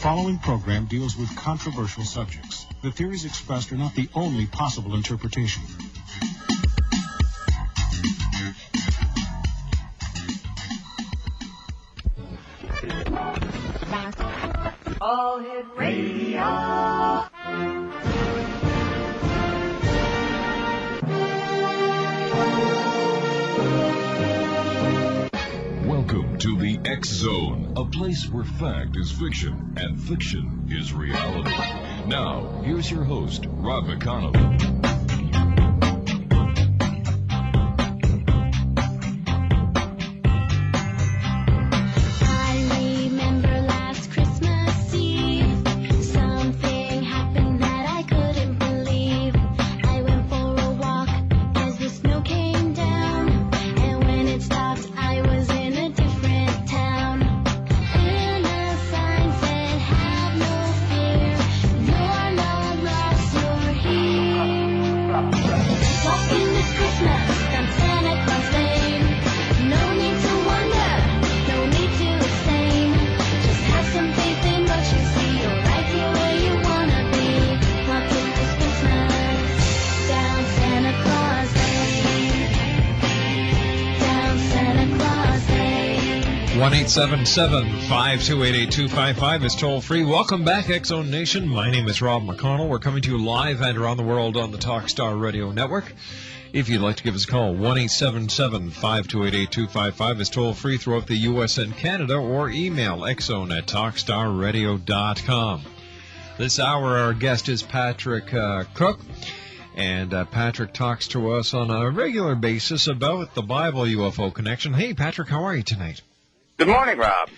following program deals with controversial subjects. The theories expressed are not the only possible interpretation. All Hit Radio. Welcome to the X Zone, a place where fact is fiction and fiction is reality. Now, here's your host, Rob McConnell. One 877-528-8255 is toll free. Welcome back, X-Zone Nation. My name is Rob McConnell. We're coming to you live and around the world on the Talkstar Radio Network. If you'd like to give us a call, 1-877-528-8255 is toll free throughout the U.S. and Canada, or email xzone@talkstarradio.com. This hour, our guest is Patrick Cooke. And Patrick talks to us on a regular basis about the Bible UFO connection. Hey, Patrick, how are you tonight? Good morning, Rob.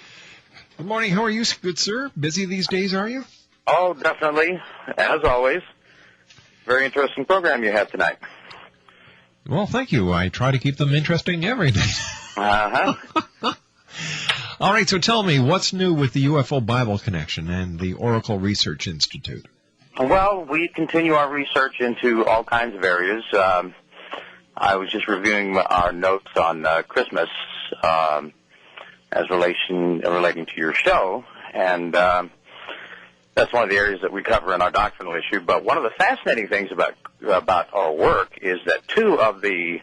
Good morning. How are you, good sir? Busy these days, are you? Oh, definitely. As always. Very interesting program you have tonight. Well, thank you. I try to keep them interesting every day. Uh-huh. All right, so tell me, what's new with the UFO Bible Connection and the Oracle Research Institute? Well, we continue our research into all kinds of areas. I was just reviewing our notes on Christmas as relating to your show, and that's one of the areas that we cover in our doctrinal issue. But one of the fascinating things about our work is that two of the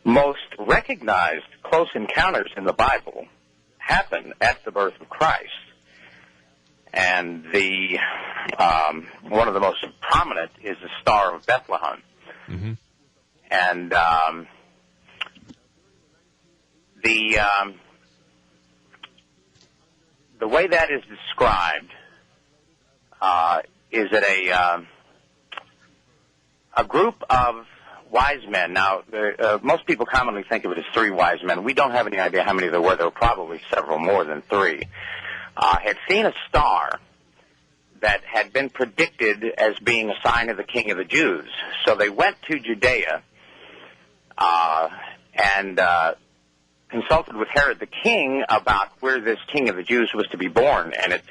most recognized close encounters in the Bible happen at the birth of Christ. And the one of the most prominent is the Star of Bethlehem. Mm-hmm. And the way that is described is that a group of wise men. Now, most people commonly think of it as three wise men. We don't have any idea how many there were. There were probably several more than three. Had seen a star that had been predicted as being a sign of the King of the Jews. So they went to Judea and consulted with Herod the king about where this King of the Jews was to be born, and it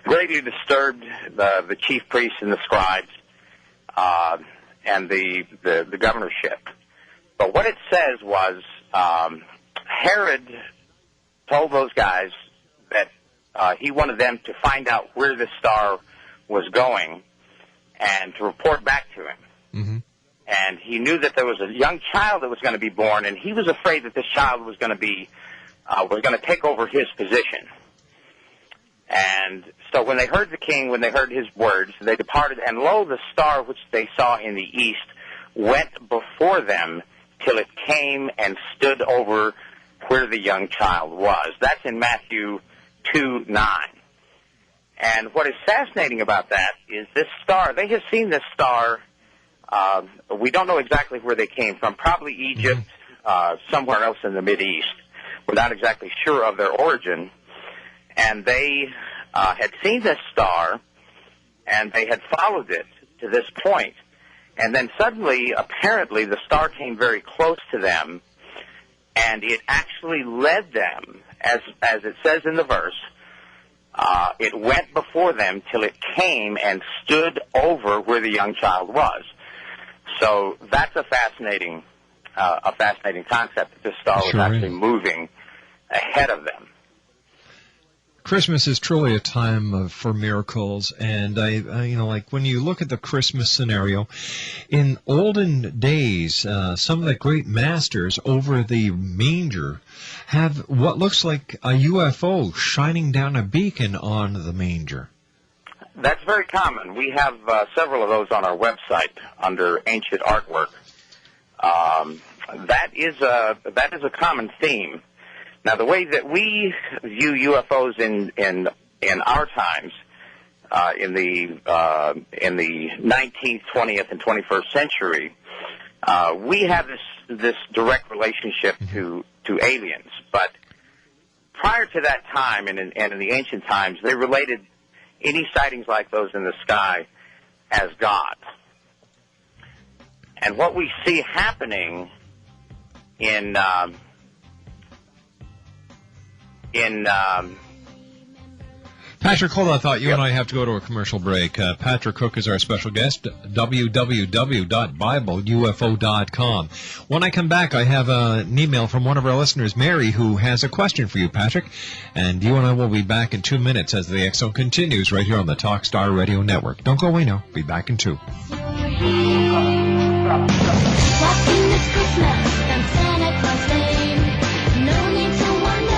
greatly disturbed the chief priests and the scribes and the governorship. But what it says was Herod told those guys that he wanted them to find out where this star was going and to report back to him. Mm-hmm. And he knew that there was a young child that was going to be born, and he was afraid that this child was going to take over his position. And so when they heard the king, when they heard his words, they departed, and lo, the star which they saw in the east went before them till it came and stood over where the young child was. That's in Matthew 2:9. And what is fascinating about that is this star, they have seen this star, we don't know exactly where they came from, probably Egypt, somewhere else in the Mideast. We're not exactly sure of their origin. And they had seen this star, and they had followed it to this point. And then suddenly, apparently, the star came very close to them, and it actually led them, as it says in the verse, it went before them till it came and stood over where the young child was. So that's a fascinating concept, that this star was actually moving ahead of them. Christmas is truly a time for miracles, and I like when you look at the Christmas scenario, in olden days, some of the great masters over the manger have what looks like a UFO shining down a beacon on the manger. That's very common. We have several of those on our website under ancient artwork. That is a common theme. Now, the way that we view UFOs in our times, in the 19th, 20th, and 21st century, we have this direct relationship to aliens. But prior to that time, and in the ancient times, they related any sightings like those in the sky as God. And what we see happening in Patrick, hold on. I thought you and I have to go to a commercial break. Patrick Cooke is our special guest, www.BibleUFO.com. When I come back, I have an email from one of our listeners, Mary, who has a question for you, Patrick. And you and I will be back in 2 minutes as the X Zone continues right here on the Talkstar Radio Network. Don't go away now. Be back in 2. Walking this Christmas on Santa Claus Lane. No need to wonder.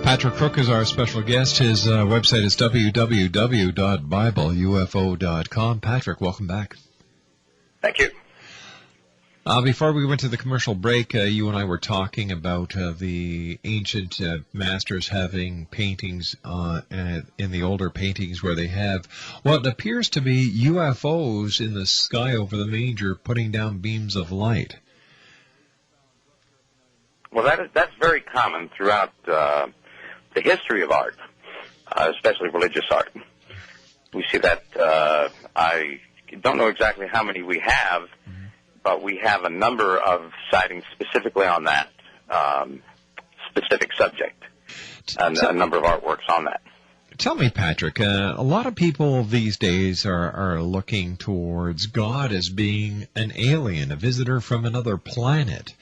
Patrick Cooke is our special guest. His website is www.BibleUFO.com. Patrick, welcome back. Thank you. Before we went to the commercial break, you and I were talking about the ancient masters having paintings in the older paintings where they have what appears to be UFOs in the sky over the manger putting down beams of light. Well, that's very common throughout the history of art, especially religious art. We see that. I don't know exactly how many we have, but we have a number of sightings specifically on that specific subject, and a number of artworks on that. Tell me, Patrick, a lot of people these days are looking towards God as being an alien, a visitor from another planet.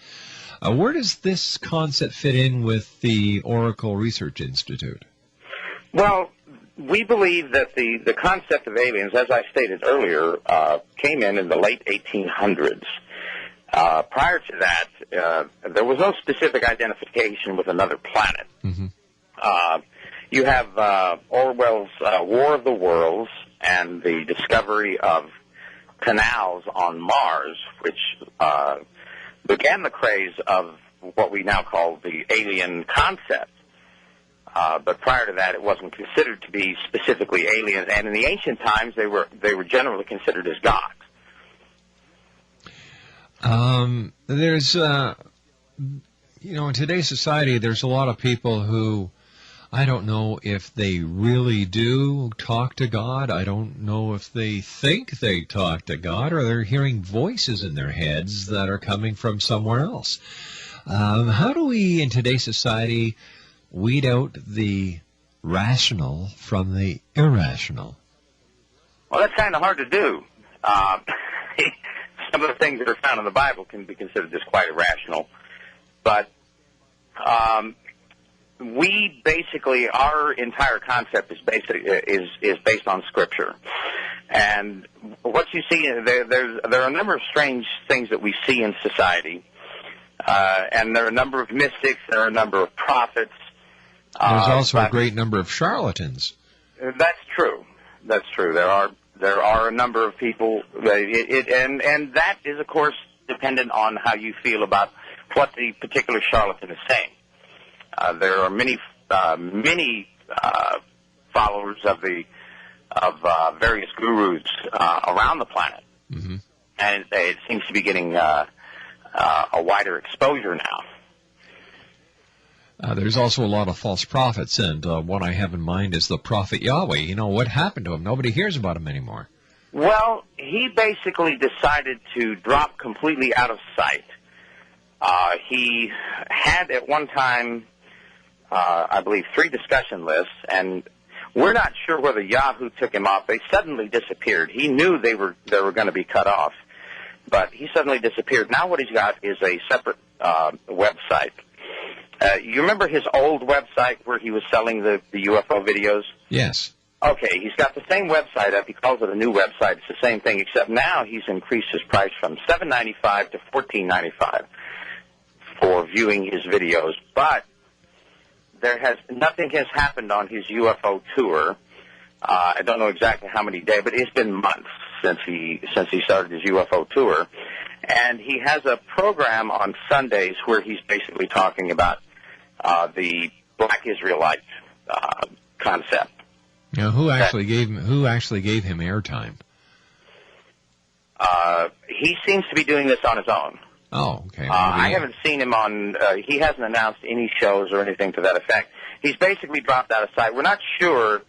Where does this concept fit in with the Oracle Research Institute? Well, we believe that the concept of aliens, as I stated earlier, came in the late 1800s. Prior to that, there was no specific identification with another planet. Mm-hmm. You have Orwell's War of the Worlds and the discovery of canals on Mars, which began the craze of what we now call the alien concept. But prior to that, it wasn't considered to be specifically aliens, and in the ancient times, they were generally considered as gods. There's, in today's society, there's a lot of people who, I don't know if they really do talk to God. I don't know if they think they talk to God, or they're hearing voices in their heads that are coming from somewhere else. How do we, in today's society, weed out the rational from the irrational? Well, that's kind of hard to do. Some of the things that are found in the Bible can be considered just quite irrational. But we basically, our entire concept is based on Scripture. And what you see, there are a number of strange things that we see in society. And there are a number of mystics, there are a number of prophets. There's also a great number of charlatans. That's true. That's true. There there are a number of people, and that is, of course, dependent on how you feel about what the particular charlatan is saying. There are many followers of various gurus around the planet, and it seems to be getting a wider exposure now. There's also a lot of false prophets, and one I have in mind is the prophet Yahweh. You know, what happened to him? Nobody hears about him anymore. Well, he basically decided to drop completely out of sight. He had at one time, I believe, 3 discussion lists, and we're not sure whether Yahoo took him off. They suddenly disappeared. He knew they were going to be cut off, but he suddenly disappeared. Now what he's got is a separate website. You remember his old website where he was selling the UFO videos? Yes. Okay, he's got the same website up. He calls it a new website. It's the same thing, except now he's increased his price from $7.95 to $14.95 for viewing his videos. But nothing has happened on his UFO tour. I don't know exactly how many days, but it's been months since he started his UFO tour. And he has a program on Sundays where he's basically talking about the Black Israelite concept. Now, who actually gave him airtime? He seems to be doing this on his own. Oh, okay. I haven't seen him on. He hasn't announced any shows or anything to that effect. He's basically dropped out of sight. We're not sure.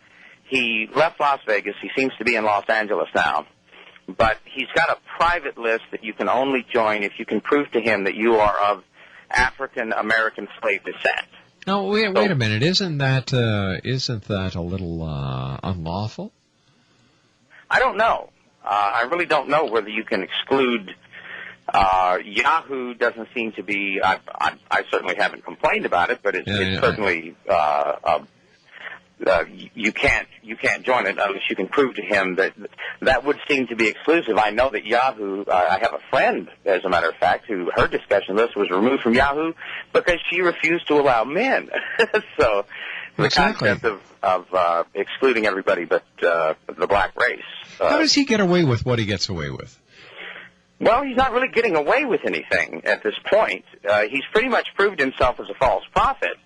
He left Las Vegas. He seems to be in Los Angeles now. But he's got a private list that you can only join if you can prove to him that you are of African-American slave descent. No, wait a minute. Isn't that a little unlawful? I don't know. I really don't know whether you can exclude. Yahoo doesn't seem to be. I certainly haven't complained about it, but it's certainly. You can't join it unless you can prove to him that would seem to be exclusive. I know that Yahoo. I have a friend, as a matter of fact, who her discussion list was removed from Yahoo because she refused to allow men. So the concept of excluding everybody but the black race. How does he get away with what he gets away with? Well, he's not really getting away with anything at this point. He's pretty much proved himself as a false prophet.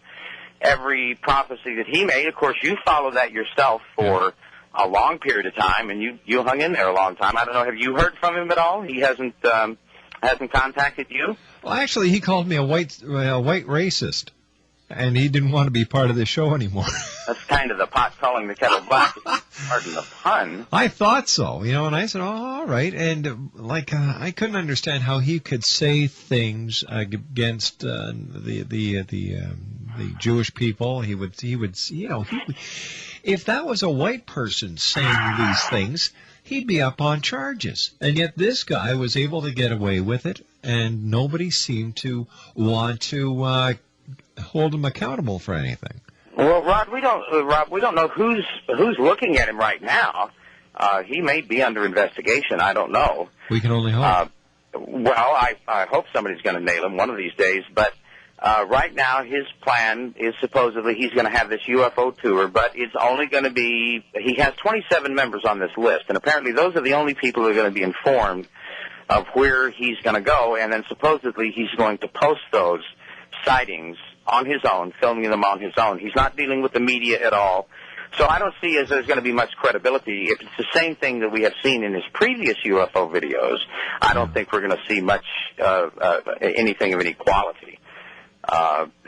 Every prophecy that he made, of course, you follow that yourself for a long period of time, and you hung in there a long time. I don't know, have you heard from him at all? He hasn't contacted you? Well, actually, he called me a white racist, and he didn't want to be part of the show anymore. That's kind of the pot calling the kettle black. Pardon the pun. I thought so, and I said, oh, all right. And, I couldn't understand how he could say things against the Jewish people. He would, if that was a white person saying these things, he'd be up on charges. And yet this guy was able to get away with it, and nobody seemed to want to hold him accountable for anything. Well, Rod, we don't know who's looking at him right now. He may be under investigation. I don't know. We can only hope. Well, I hope somebody's going to nail him one of these days. But right now, his plan is supposedly he's going to have this UFO tour, but it's only going to be. He has 27 members on this list, and apparently those are the only people who are going to be informed of where he's going to go. And then supposedly he's going to post those sightings on his own, filming them on his own. He's not dealing with the media at all. So I don't see as there's going to be much credibility. If it's the same thing that we have seen in his previous UFO videos, I don't think we're going to see much anything of any quality.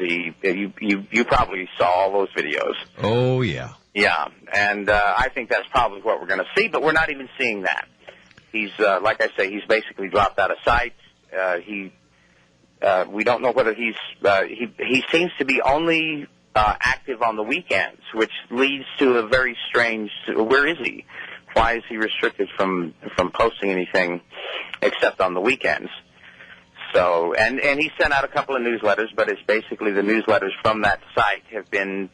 You probably saw all those videos. Oh, yeah. Yeah, and I think that's probably what we're going to see, but we're not even seeing that. He's, like I say, he's basically dropped out of sight. We don't know whether he seems to be only active on the weekends, which leads to a very strange, where is he? Why is he restricted from posting anything except on the weekends? So, and he sent out a couple of newsletters, but it's basically the newsletters from that site have been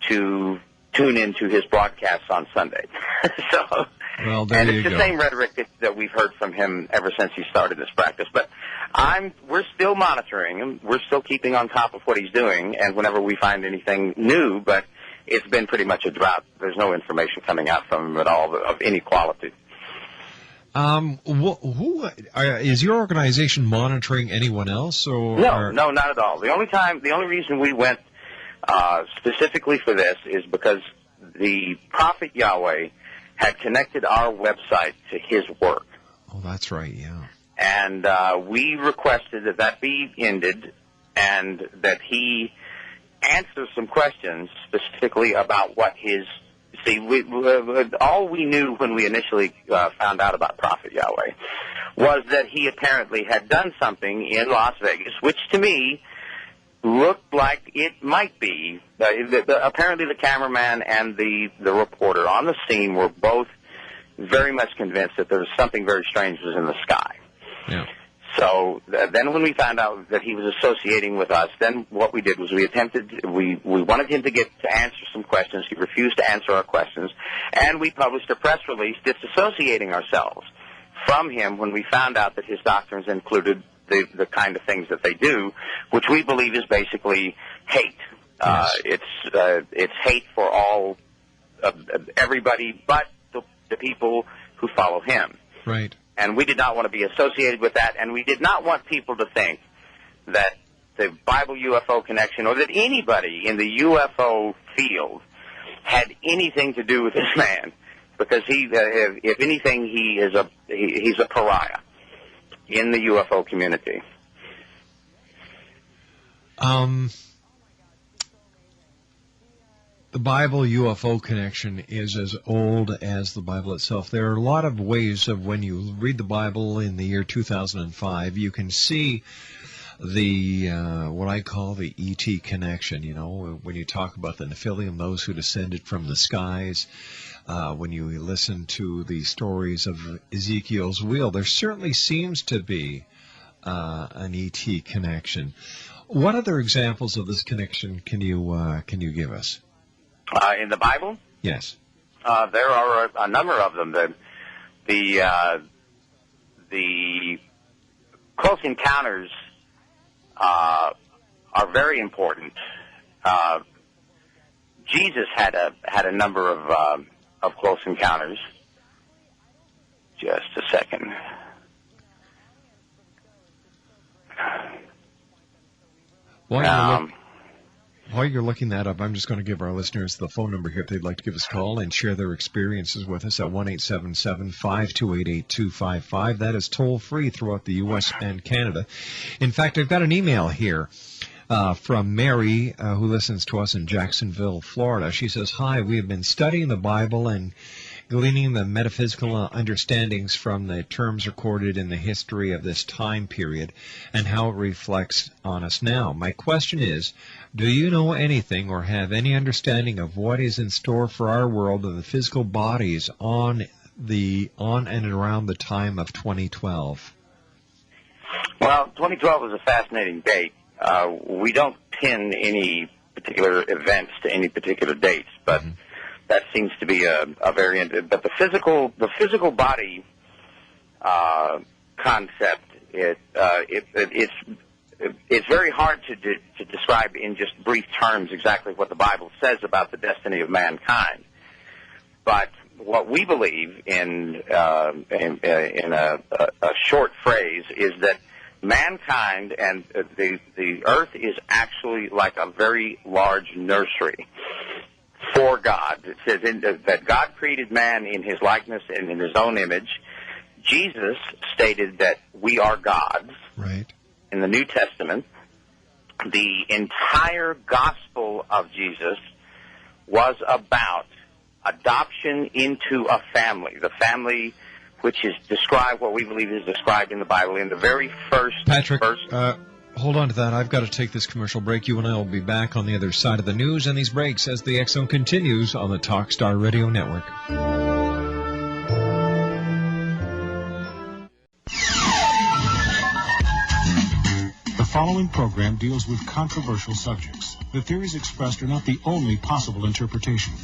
to tune into his broadcasts on Sunday. So, well, there and you it's the go. same rhetoric that we've heard from him ever since he started this practice. But we're still monitoring him. We're still keeping on top of what he's doing, and whenever we find anything new, but it's been pretty much a drought. There's no information coming out from him at all of any quality. Is your organization monitoring anyone else? Or No, not at all. The only reason we went specifically for this is because the Prophet Yahweh had connected our website to his work. Oh, that's right, yeah. And we requested that be ended and that he answer some questions specifically about what his... See, all we knew when we initially found out about Prophet Yahweh was that he apparently had done something in Las Vegas, which to me looked like it might be. Apparently the cameraman and the reporter on the scene were both very much convinced that there was something very strange was in the sky. Yeah. So then when we found out that he was associating with us, then what we did was we wanted him to answer some questions. He refused to answer our questions, and we published a press release disassociating ourselves from him when we found out that his doctrines included the kind of things that they do, which we believe is basically hate. Yes. It's hate for all everybody but the people who follow him. Right. And we did not want to be associated with that, and we did not want people to think that the Bible UFO Connection or that anybody in the UFO field had anything to do with this man, because if anything, he's a pariah in the UFO community. The Bible UFO Connection is as old as the Bible itself. There are a lot of ways of when you read the Bible in the year 2005, you can see the what I call the ET connection. You know, when you talk about the Nephilim, those who descended from the skies, when you listen to the stories of Ezekiel's wheel, there certainly seems to be an ET connection. What other examples of this connection can you give us? In the Bible? Yes. There are a number of them. The close encounters are very important. Jesus had a number of close encounters. Just a second. While you're looking that up, I'm just going to give our listeners the phone number here if they'd like to give us a call and share their experiences with us at 1-877-528-8255. That is toll-free throughout the U.S. and Canada. In fact, I've got an email here from Mary, who listens to us in Jacksonville, Florida. She says, "Hi, we have been studying the Bible and gleaning the metaphysical understandings from the terms recorded in the history of this time period and how it reflects on us now. My question is, do you know anything or have any understanding of what is in store for our world and the physical bodies on and around the time of 2012? Well, 2012 is a fascinating date. We don't pin any particular events to any particular dates, but that seems to be a variant. But the physical body concept, it's very hard to describe in just brief terms exactly what the Bible says about the destiny of mankind. But what we believe in a short phrase is that mankind and the earth is actually like a very large nursery for God. It says that God created man in his likeness and in his own image. Jesus stated that we are gods. Right. In the New Testament, the entire gospel of Jesus was about adoption into a family. The family which is described, what we believe is described in the Bible in the very first... Patrick, hold on to that. I've got to take this commercial break. You and I will be back on the other side of the news and these breaks as the X Zone continues on the Talkstar Radio Network. The following program deals with controversial subjects. The theories expressed are not the only possible interpretation.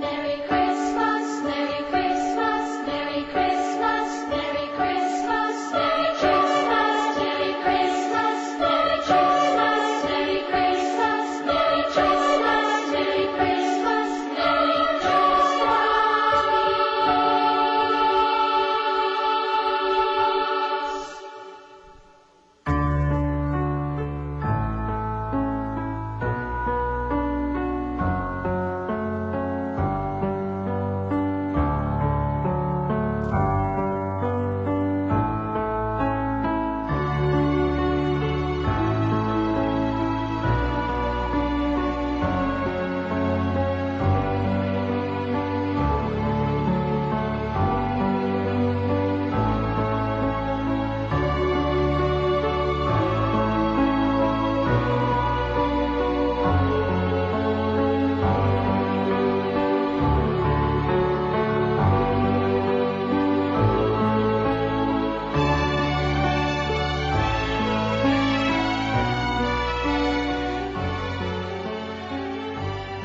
Merry Christmas, Merry Christmas, Merry Christmas.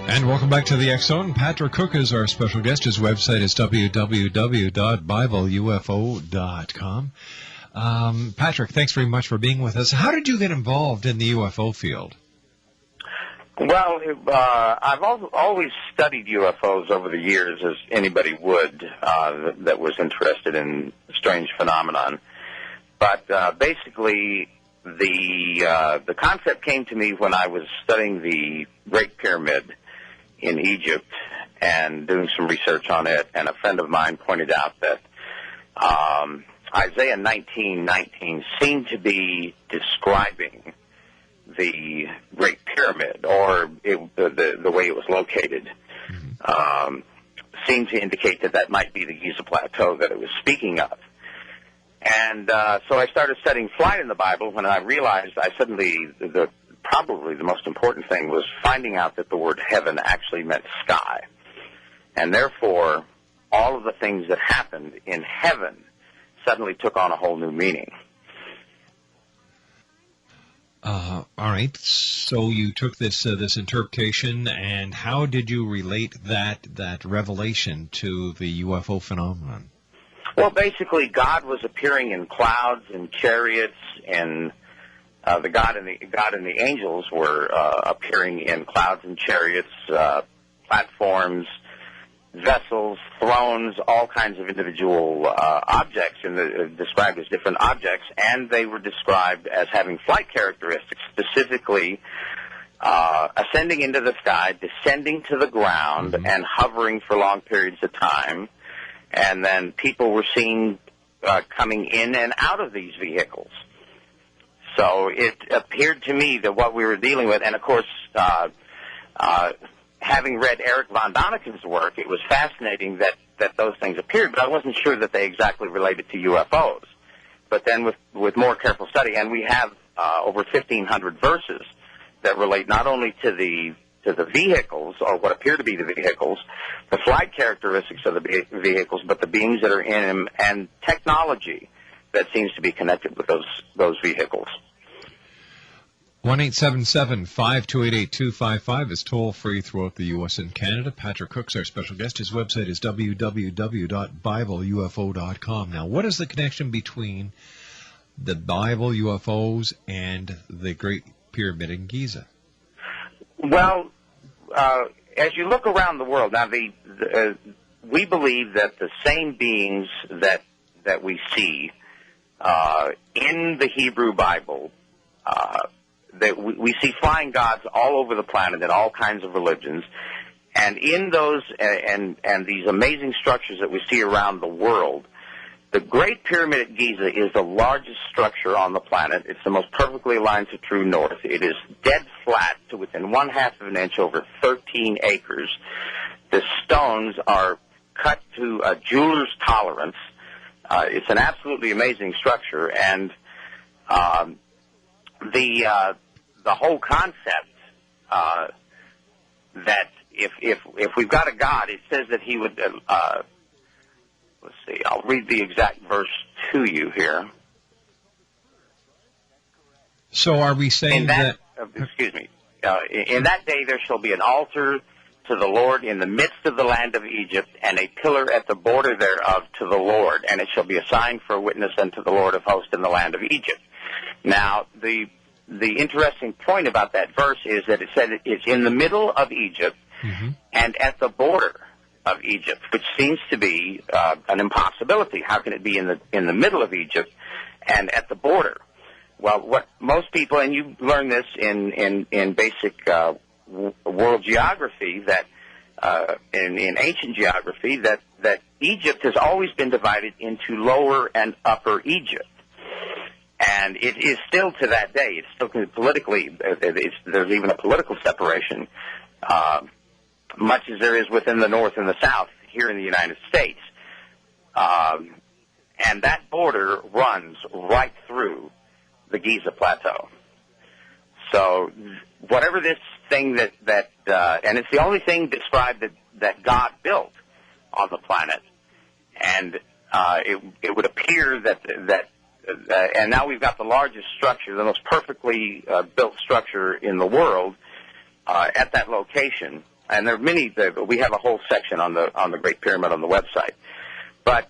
And welcome back to the X Zone. Patrick Cooke is our special guest. His website is www.bibleufo.com. Patrick, thanks very much for being with us. How did you get involved in the UFO field? Well, I've always studied UFOs over the years, as anybody would that was interested in strange phenomenon. But basically, the concept came to me when I was studying the Great Pyramid in Egypt and doing some research on it, and a friend of mine pointed out that Isaiah 19:19 seemed to be describing the Great Pyramid, or the way it was located, seemed to indicate that might be the Giza Plateau that it was speaking of. And so I started studying flight in the Bible when I realized probably the most important thing was finding out that the word heaven actually meant sky. And therefore, all of the things that happened in heaven suddenly took on a whole new meaning. All right. So you took this interpretation, and how did you relate that revelation to the UFO phenomenon? Well, basically, God was appearing in clouds and chariots, and the God and the angels were appearing in clouds and chariots, platforms, vessels, thrones, all kinds of individual objects, described as different objects, and they were described as having flight characteristics, specifically ascending into the sky, descending to the ground, and hovering for long periods of time. And then people were seen coming in and out of these vehicles. So it appeared to me that what we were dealing with, and of course, having read Eric von Daniken's work, it was fascinating that those things appeared, but I wasn't sure that they exactly related to UFOs. But then with more careful study, and we have over 1,500 verses that relate not only to the vehicles, or what appear to be the vehicles, the flight characteristics of the vehicles, but the beings that are in them, and technology that seems to be connected with those vehicles. 1-877-528-8255 is toll-free throughout the U.S. and Canada. Patrick Cooke's our special guest. His website is www.bibleufo.com. Now, what is the connection between the Bible, UFOs, and the Great Pyramid in Giza? Well, as you look around the world, now we believe that the same beings that we see in the Hebrew Bible, that we see flying gods all over the planet in all kinds of religions, and in those and these amazing structures that we see around the world, the Great Pyramid at Giza is the largest structure on the planet. It's the most perfectly aligned to true north. It is dead flat to within 1/2 of an inch over 13 acres. The stones are cut to a jeweler's tolerance. It's an absolutely amazing structure, and the whole concept that if we've got a God, it says that he would. Let's see. I'll read the exact verse to you here. So are we saying that excuse me. In that day there shall be an altar to the Lord in the midst of the land of Egypt, and a pillar at the border thereof to the Lord, and it shall be a sign for a witness unto the Lord of hosts in the land of Egypt. Now, the interesting point about that verse is that it said it's in the middle of Egypt and at the border of Egypt, which seems to be an impossibility. How can it be in the middle of Egypt and at the border? Well, what most people, and you learn this in basic world geography, that in ancient geography, that Egypt has always been divided into Lower and Upper Egypt. And it is still to that day. It's still politically, there's even a political separation, much as there is within the North and the South here in the United States. And that border runs right through the Giza Plateau. So whatever this thing and it's the only thing described that God built on the planet. And it would appear that and now we've got the largest structure, the most perfectly built structure in the world at that location. and there are many. We have a whole section on the Great Pyramid on the website. But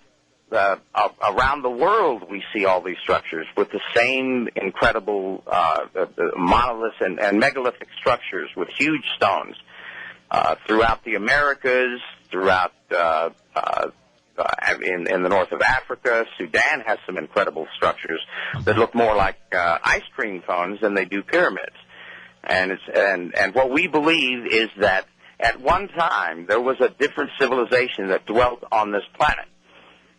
around the world, we see all these structures with the same incredible monoliths and megalithic structures with huge stones throughout the Americas, throughout in the north of Africa. Sudan has some incredible structures that look more like ice cream cones than they do pyramids. And what we believe is that at one time there was a different civilization that dwelt on this planet.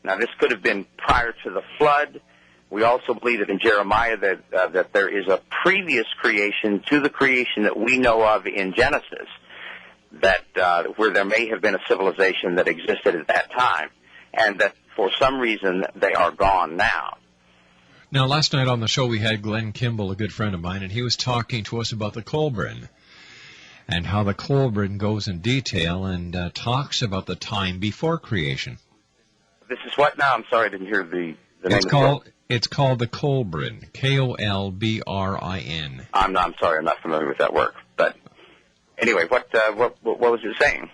Now, this could have been prior to the flood. We also believe that in Jeremiah that there is a previous creation to the creation that we know of in Genesis, that where there may have been a civilization that existed at that time, and that for some reason they are gone now. Now, last night on the show we had Glenn Kimball, a good friend of mine, and he was talking to us about the Kolbrin and how the Kolbrin goes in detail and talks about the time before creation. This is what now? I'm sorry, I didn't hear the name. It's called the Kolbrin, Kolbrin. I'm sorry, I'm not familiar with that work. But anyway, what was it saying?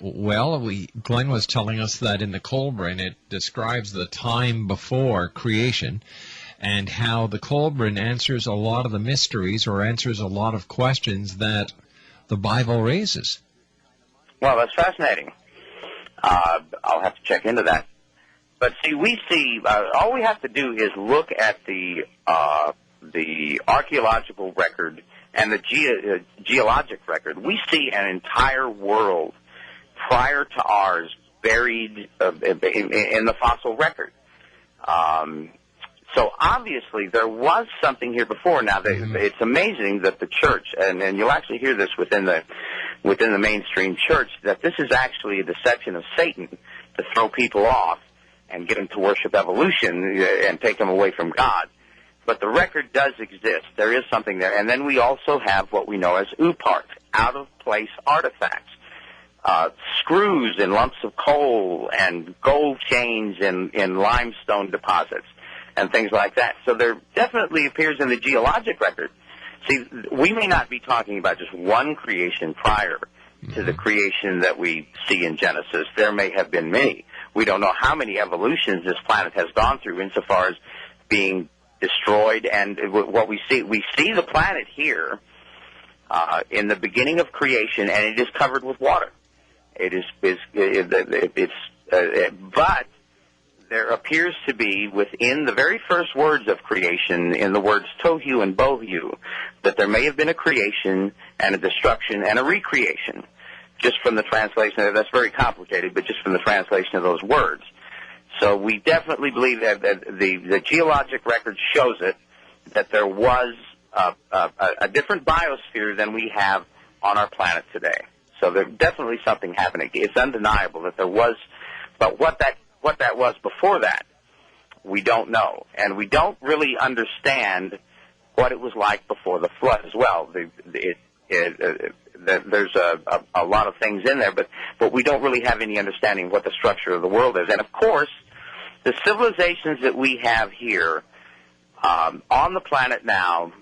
Well, Glenn was telling us that in the Kolbrin it describes the time before creation and how the Kolbrin answers a lot of the mysteries or answers a lot of questions that the Bible raises. Well, that's fascinating. I'll have to check into that. But see, all we have to do is look at the archaeological record and the geologic record. We see an entire world prior to ours buried in the fossil record. So obviously there was something here before. Now, it's amazing that the church, and you'll actually hear this within the mainstream church, that this is actually a deception of Satan to throw people off and get them to worship evolution and take them away from God. But the record does exist. There is something there. And then we also have what we know as OOPART, out-of-place artifacts. Screws in lumps of coal and gold chains in limestone deposits and things like that. So there definitely appears in the geologic record. See, we may not be talking about just one creation prior to the creation that we see in Genesis. There may have been many. We don't know how many evolutions this planet has gone through insofar as being destroyed. And what we see the planet here in the beginning of creation, and it is covered with water. But there appears to be within the very first words of creation, in the words tohu and bohu, that there may have been a creation and a destruction and a recreation. Just from the translation, that's very complicated, but just from the translation of those words. So we definitely believe that the geologic record shows it, that there was a different biosphere than we have on our planet today. So there's definitely something happening. It's undeniable that there was, but what that was before that, we don't know. And we don't really understand what it was like before the flood as well. There's a lot of things in there, but we don't really have any understanding of what the structure of the world is. And, of course, the civilizations that we have here on the planet now,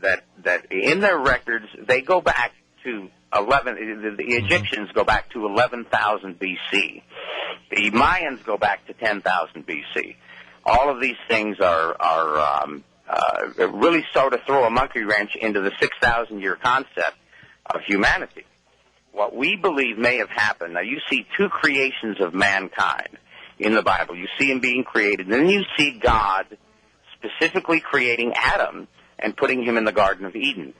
that in their records, they go back to the Egyptians go back to 11,000 B.C. The Mayans go back to 10,000 B.C. All of these things are really sort of throw a monkey wrench into the 6,000-year concept of humanity. What we believe may have happened, now you see two creations of mankind in the Bible. You see him being created, and then you see God specifically creating Adam and putting him in the Garden of Eden.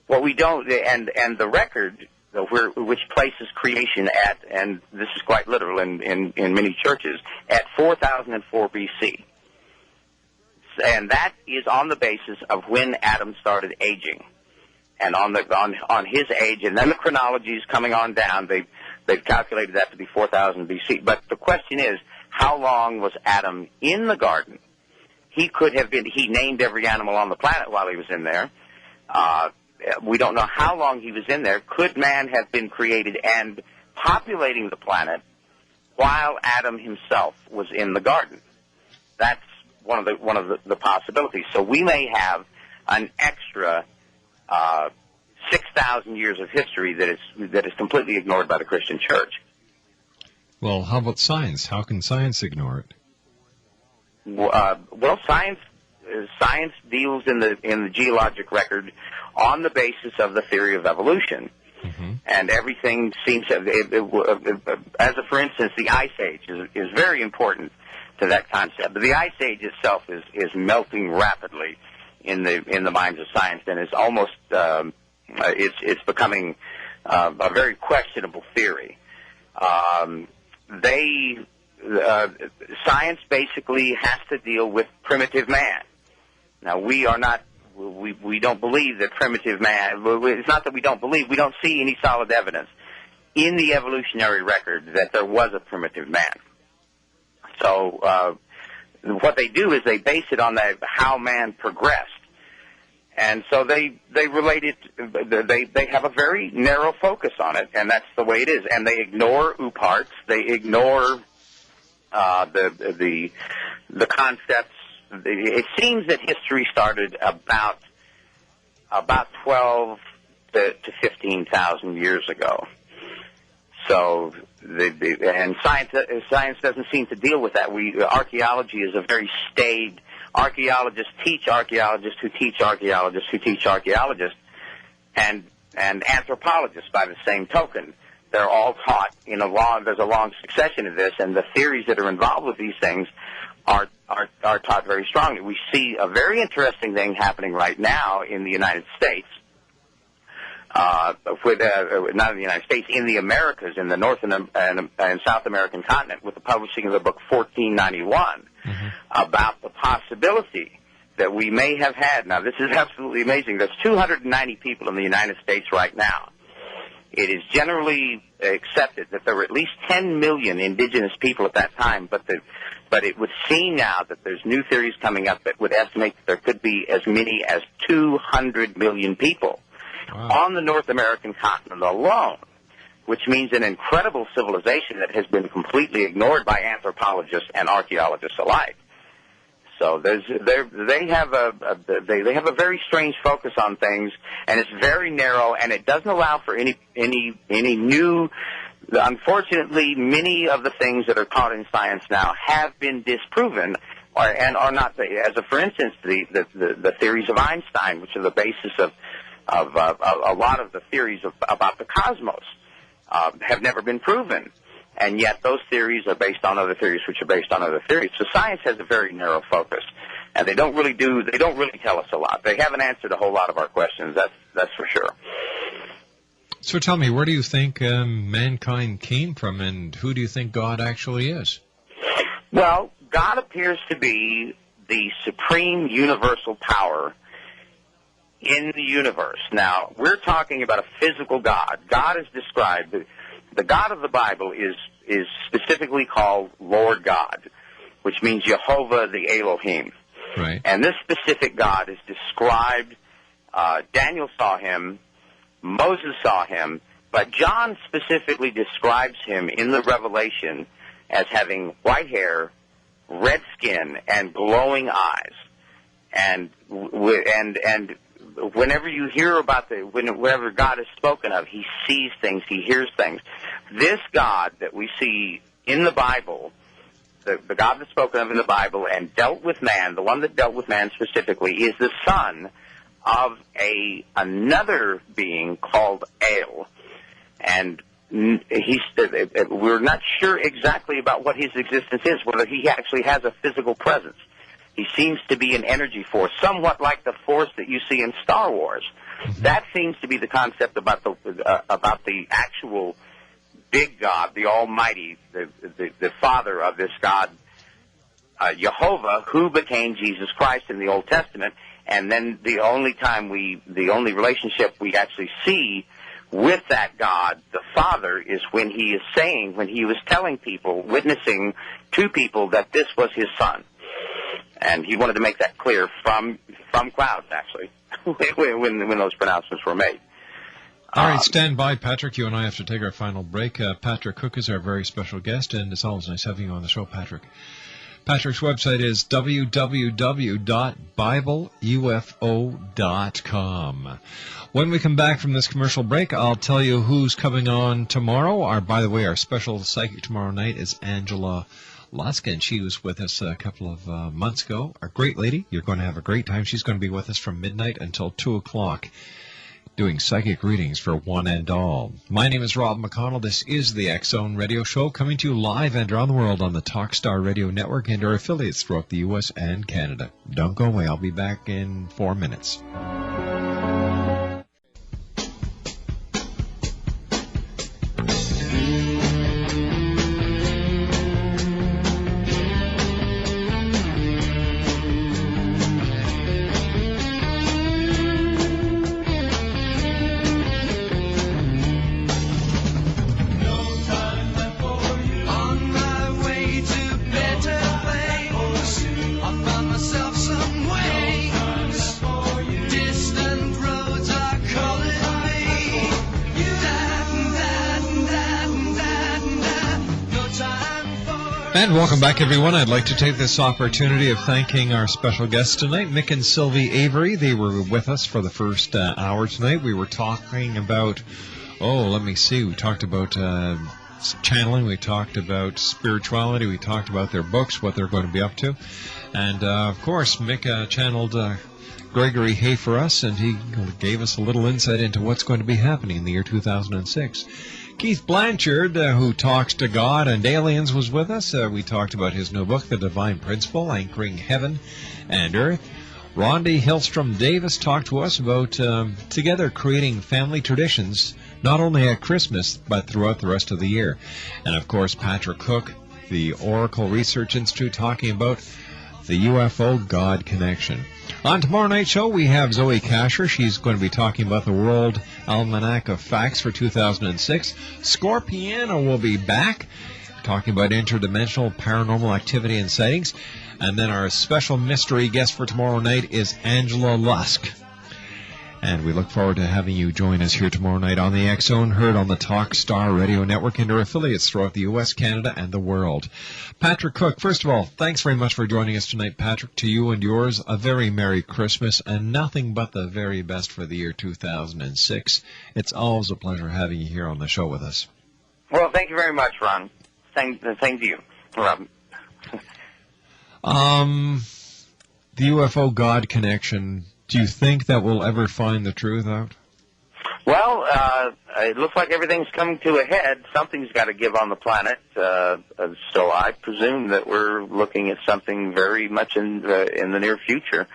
What we don't, and the record, which places creation at, and this is quite literal in many churches, at 4004 B.C. And that is on the basis of when Adam started aging. And on his age, and then the chronology is coming on down, they've calculated that to be 4000 B.C. But the question is, how long was Adam in the garden? He named every animal on the planet while he was in there. We don't know how long he was in there. Could man have been created and populating the planet while Adam himself was in the garden? That's one of the possibilities. So we may have an extra 6,000 years of history that is completely ignored by the Christian Church. Well, how about science? How can science ignore it? Well, science deals in the geologic record on the basis of the theory of evolution. Mm-hmm. And everything seems to, for instance, the Ice Age is very important to that concept. But the Ice Age itself is melting rapidly in the minds of science, and is almost it's becoming a very questionable theory. Science basically has to deal with primitive man. Now, we don't believe that primitive man, it's not that we don't believe, we don't see any solid evidence in the evolutionary record that there was a primitive man. So what they do is they base it on how man progressed. And so they relate it, they have a very narrow focus on it, and that's the way it is. And they ignore UParts, they ignore the concepts. It seems that history started about 12 to 15,000 years ago. So, and science doesn't seem to deal with that. Archaeology is a very staid. Archaeologists teach archaeologists who teach archaeologists who teach archaeologists, and anthropologists by the same token. They're all taught there's a long succession of this, and the theories that are involved with these things are taught very strongly. We see a very interesting thing happening right now in the United States, not in the United States, in the Americas, in the North and South American continent, with the publishing of the book 1491, about the possibility that we may have had. Now, this is absolutely amazing. There's 290 people in the United States right now. It is generally accepted that there were at least 10 million indigenous people at that time, but it would seem now that there's new theories coming up that would estimate that there could be as many as 200 million people on the North American continent alone, which means an incredible civilization that has been completely ignored by anthropologists and archaeologists alike. So they have a very strange focus on things, and it's very narrow, and it doesn't allow for any new. Unfortunately, many of the things that are taught in science now have been disproven, and are not. For instance, the theories of Einstein, which are the basis of a lot of the theories about the cosmos, have never been proven. And yet those theories are based on other theories, which are based on other theories. So science has a very narrow focus, and they don't really tell us a lot. They haven't answered a whole lot of our questions. That's for sure. So tell me, where do you think mankind came from, and who do you think God actually is? Well, God appears to be the supreme universal power in the universe. Now, we're talking about a physical God. God is described. The God of the Bible is specifically called Lord God, which means Jehovah the Elohim. Right. And this specific God is described, Daniel saw him, Moses saw him, but John specifically describes him in the Revelation as having white hair, red skin, and glowing eyes. And whenever you hear about whenever God is spoken of, he sees things, he hears things. This God that we see in the Bible, the God that's spoken of in the Bible and dealt with man, the one that dealt with man specifically, is the son of another being called El. And we're not sure exactly about what his existence is, whether he actually has a physical presence. He seems to be an energy force, somewhat like the force that you see in Star Wars. That seems to be the concept about the actual big God, the Almighty, the Father of this God, Jehovah, who became Jesus Christ in the Old Testament. And then the only relationship we actually see with that God, the Father, is when he was telling people, witnessing to people that this was his son. And he wanted to make that clear from clouds, actually, when those pronouncements were made. All right, stand by, Patrick. You and I have to take our final break. Patrick Cooke is our very special guest, and it's always nice having you on the show, Patrick. Patrick's website is www.bibleufo.com. When we come back from this commercial break, I'll tell you who's coming on tomorrow. By the way, our special psychic tomorrow night is Angela Lusk, and she was with us a couple of months ago. A great lady. You're going to have a great time. She's going to be with us from midnight until 2 o'clock. Doing psychic readings for one and all. My name is Rob McConnell. This is the X-Zone Radio Show, coming to you live and around the world on the Talkstar Radio Network and our affiliates throughout the U.S. and Canada. Don't go away. I'll be back in 4 minutes. And welcome back, everyone. I'd like to take this opportunity of thanking our special guests tonight, Mick and Sylvie Avery. They were with us for the first hour tonight. We were talking about, we talked about channeling, we talked about spirituality, we talked about their books, what they're going to be up to. And, of course, Mick channeled Gregory Hay for us, and he gave us a little insight into what's going to be happening in the year 2006. Keith Blanchard, who talks to God and aliens, was with us. We talked about his new book, The Divine Principle, Anchoring Heaven and Earth. Rondi Hillstrom-Davis talked to us about together creating family traditions, not only at Christmas, but throughout the rest of the year. And, of course, Patrick Cooke, the Oracle Research Institute, talking about the UFO God connection. On tomorrow night's show, we have Zoe Kasher. She's going to be talking about the World Almanac of Facts for 2006. Scorpiana will be back, talking about interdimensional paranormal activity and sightings. And then our special mystery guest for tomorrow night is Angela Lusk. And we look forward to having you join us here tomorrow night on the X-Zone, heard on the Talkstar Radio Network and our affiliates throughout the U.S., Canada, and the world. Patrick Cooke, first of all, thanks very much for joining us tonight, Patrick. To you and yours, a very Merry Christmas and nothing but the very best for the year 2006. It's always a pleasure having you here on the show with us. Well, thank you very much, Ron. Same to you, Rob. The UFO God connection, do you think that we'll ever find the truth out? Well, it looks like everything's coming to a head. Something's got to give on the planet. So I presume that we're looking at something very much in the near future,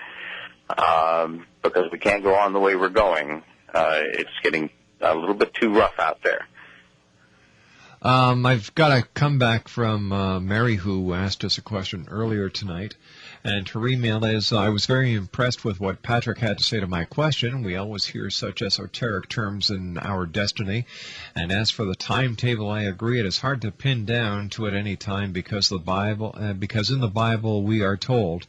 because we can't go on the way we're going. It's getting a little bit too rough out there. I've got a comeback from Mary, who asked us a question earlier tonight. And her email is, I was very impressed with what Patrick had to say to my question. We always hear such esoteric terms in our destiny. And as for the timetable, I agree. It is hard to pin down to at any time because in the Bible we are told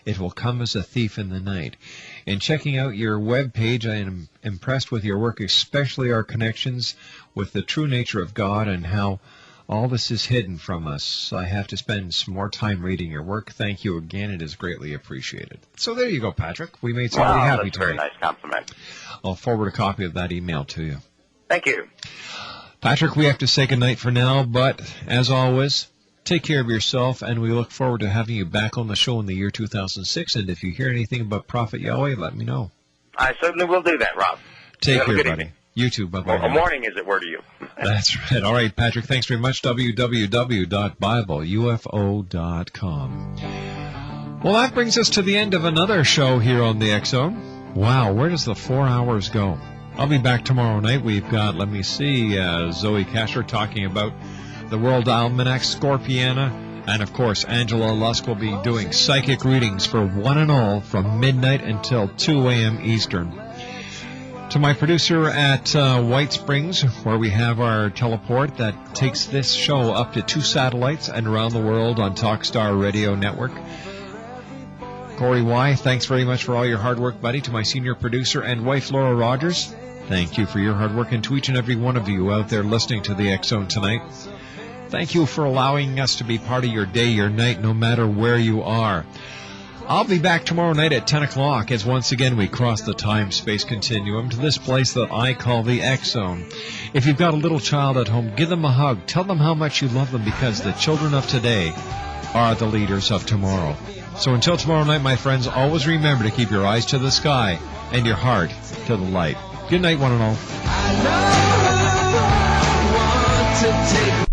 it will come as a thief in the night. In checking out your web page, I am impressed with your work, especially our connections with the true nature of God and how all this is hidden from us. I have to spend some more time reading your work. Thank you again. It is greatly appreciated. So there you go, Patrick. We made somebody happy that's a very nice compliment. I'll forward a copy of that email to you. Thank you. Patrick, we have to say goodnight for now, but as always, take care of yourself, and we look forward to having you back on the show in the year 2006. And if you hear anything about Prophet Yahweh, let me know. I certainly will do that, Rob. Take care, buddy. Evening. You too. Bye-bye. Well, morning, as it were to you. That's right. All right, Patrick, thanks very much. www.bibleufo.com. Well, that brings us to the end of another show here on the X-Zone. Wow, where does the 4 hours go? I'll be back tomorrow night. We've got, Zoe Kasher talking about the World Almanac, Scorpiana, and, of course, Angela Lusk will be doing psychic readings for one and all from midnight until 2 a.m. Eastern. To my producer at White Springs, where we have our teleport that takes this show up to 2 satellites and around the world on Talkstar Radio Network. Corey Y., thanks very much for all your hard work, buddy. To my senior producer and wife, Laura Rogers, thank you for your hard work. And to each and every one of you out there listening to the X-Zone tonight, Thank you for allowing us to be part of your day, your night, no matter where you are. I'll be back tomorrow night at 10 o'clock as once again we cross the time-space continuum to this place that I call the X Zone. If you've got a little child at home, give them a hug. Tell them how much you love them, because the children of today are the leaders of tomorrow. So until tomorrow night, my friends, always remember to keep your eyes to the sky and your heart to the light. Good night, one and all. I know I want to take